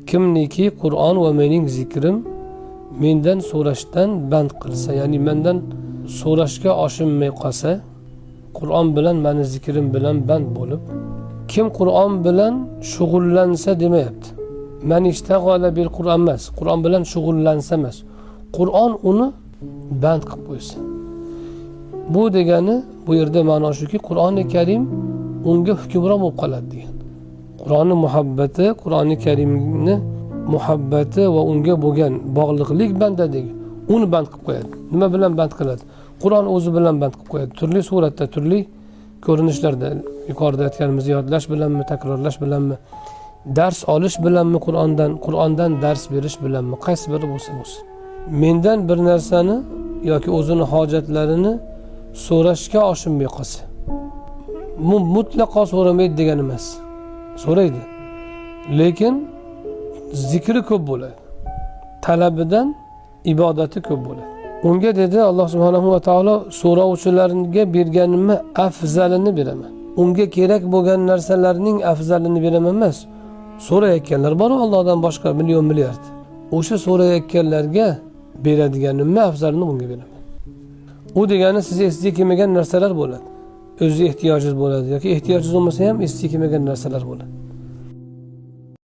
kimniki Qur'on va mening zikrim mendan so'rashdan band qilsa, ya'ni mendan so'rashga oshinmay qolsa, Qur'on bilan meni zikrim bilan band bo'lib, kim Qur'on bilan shug'ullansa demayapti. Men ishtag'ala bil Qur'on emas, Qur'on bilan shug'ullansa emas. Qur'on uni band qilib qo'ysa. Bu degani bu yerda ma'no shuki, Qur'oni Karim unga hukmron bo'lib qoladi degan. Qur'onni muhabbati, Qur'oni Karimni muhabbati va unga bo'lgan bog'liqlik bandadagi uni band qilib qo'yadi. Nima bilan band qiladi? Qur'on o'zi bilan band qilib qo'yadi. Turli suratda, turli ko'rinishlarda, yuqorida aytganimiz yodlash bilanmi, takrorlash bilanmi, dars olish bilanmi, Qur'ondan dars berish bilanmi, qaysi biri bo'lsa bo'lsin. Mendan bir narsani yoki o'zini hojatlarini so'rashga oshinmay qolsa, mutlaqo so'ramaydi degani emas. So'raydi. Lekin zikri ko'p bo'ladi. Talabidan ibodati ko'p bo'ladi. Unga dedi Alloh subhanahu va taolo, so'rovchilarga berganimni afzalini beraman. Unga kerak bo'lgan narsalarning afzalini beraman emas. So'rayotganlar bor Allohdan boshqa million milliard. O'sha so'rayotganlarga beradiganimni afzalini bunga beraman. U degani sizga esga kelmagan narsalar bo'ladi. O'zi ehtiyojingiz bo'ladi yoki ehtiyojingiz bo'lmasa ham esga kelmagan narsalar bo'ladi.